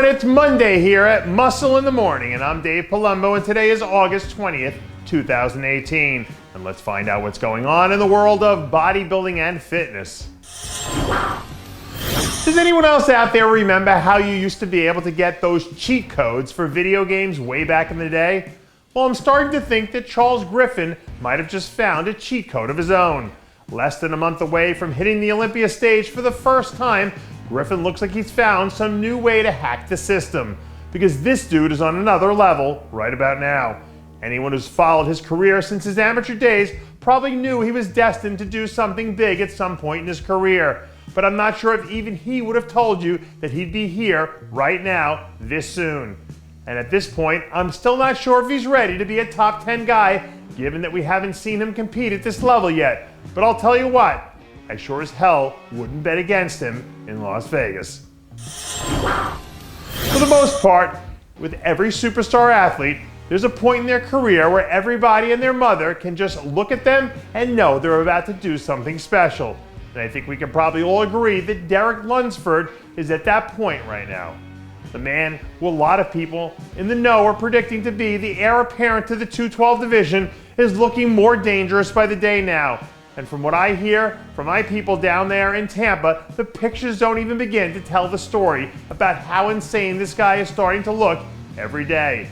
everyone, it's Monday here at Muscle in the Morning, and I'm Dave Palumbo, and today is August 20th, 2018. And let's find out what's going on in the world of bodybuilding and fitness. Does anyone else out there remember how you used to be able to get those cheat codes for video games way back in the day? Well, I'm starting to think that Charles Griffen might have just found a cheat code of his own. Less than a month away from hitting the Olympia stage for the first time, Griffen looks like he's found some new way to hack the system, because this dude is on another level right about now. Anyone who's followed his career since his amateur days probably knew he was destined to do something big at some point in his career, but I'm not sure if even he would have told you that he'd be here right now this soon. And at this point, I'm still not sure if he's ready to be a top 10 guy, given that we haven't seen him compete at this level yet. But I'll tell you what, I sure as hell wouldn't bet against him in Las Vegas. For the most part, with every superstar athlete, there's a point in their career where everybody and their mother can just look at them and know they're about to do something special. And I think we can probably all agree that Derek Lunsford is at that point right now. The man who a lot of people in the know are predicting to be the heir apparent to the 212 division is looking more dangerous by the day now. And from what I hear from my people down there in Tampa, the pictures don't even begin to tell the story about how insane this guy is starting to look every day.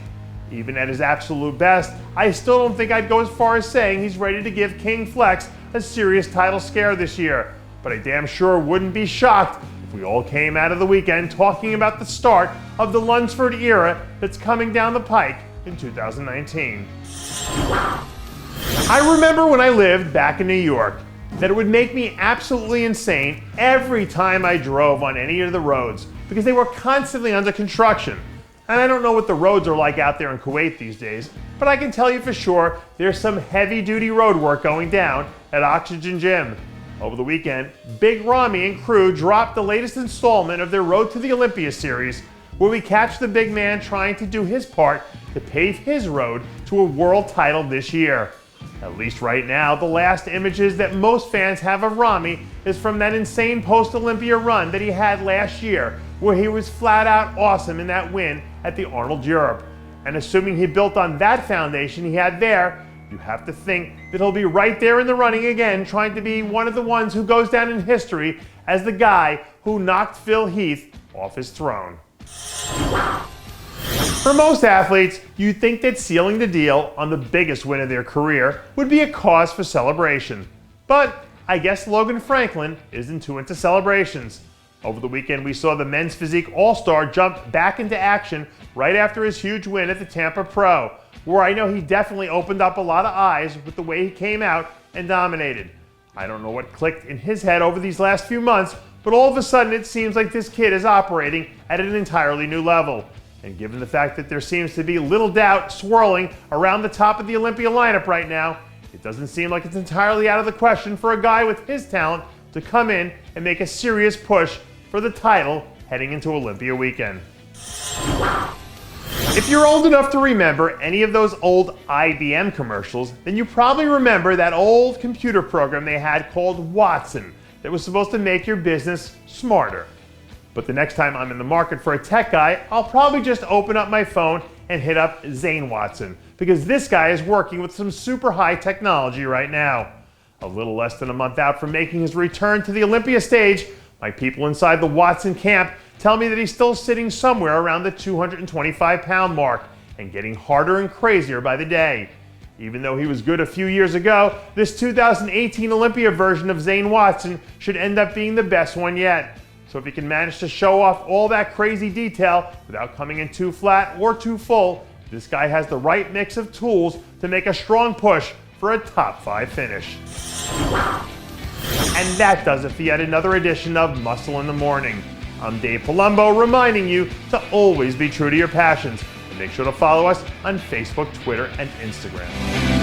Even at his absolute best, I still don't think I'd go as far as saying he's ready to give King Flex a serious title scare this year. But I damn sure wouldn't be shocked if we all came out of the weekend talking about the start of the Lunsford era that's coming down the pike in 2019. I remember when I lived back in New York that it would make me absolutely insane every time I drove on any of the roads because they were constantly under construction. And I don't know what the roads are like out there in Kuwait these days, but I can tell you for sure there's some heavy-duty road work going down at Oxygen Gym. Over the weekend, Big Ramy and crew dropped the latest installment of their Road to the Olympia series, where we catch the big man trying to do his part to pave his road to a world title this year. At least right now, the last images that most fans have of Ramy is from that insane post-Olympia run that he had last year, where he was flat out awesome in that win at the Arnold Europe. And assuming he built on that foundation he had there, you have to think that he'll be right there in the running again, trying to be one of the ones who goes down in history as the guy who knocked Phil Heath off his throne. For most athletes, you'd think that sealing the deal on the biggest win of their career would be a cause for celebration. But I guess Logan Franklin isn't too into celebrations. Over the weekend, we saw the men's physique all-star jump back into action right after his huge win at the Tampa Pro, where I know he definitely opened up a lot of eyes with the way he came out and dominated. I don't know what clicked in his head over these last few months, but all of a sudden it seems like this kid is operating at an entirely new level. And given the fact that there seems to be little doubt swirling around the top of the Olympia lineup right now, it doesn't seem like it's entirely out of the question for a guy with his talent to come in and make a serious push for the title heading into Olympia weekend. If you're old enough to remember any of those old IBM commercials, then you probably remember that old computer program they had called Watson that was supposed to make your business smarter. But the next time I'm in the market for a tech guy, I'll probably just open up my phone and hit up Zane Watson, because this guy is working with some super high technology right now. A little less than a month out from making his return to the Olympia stage, my people inside the Watson camp tell me that he's still sitting somewhere around the 225-pound mark and getting harder and crazier by the day. Even though he was good a few years ago, this 2018 Olympia version of Zane Watson should end up being the best one yet. So if he can manage to show off all that crazy detail without coming in too flat or too full, this guy has the right mix of tools to make a strong push for a top 5 finish. And that does it for yet another edition of Muscle in the Morning. I'm Dave Palumbo, reminding you to always be true to your passions. And make sure to follow us on Facebook, Twitter, and Instagram.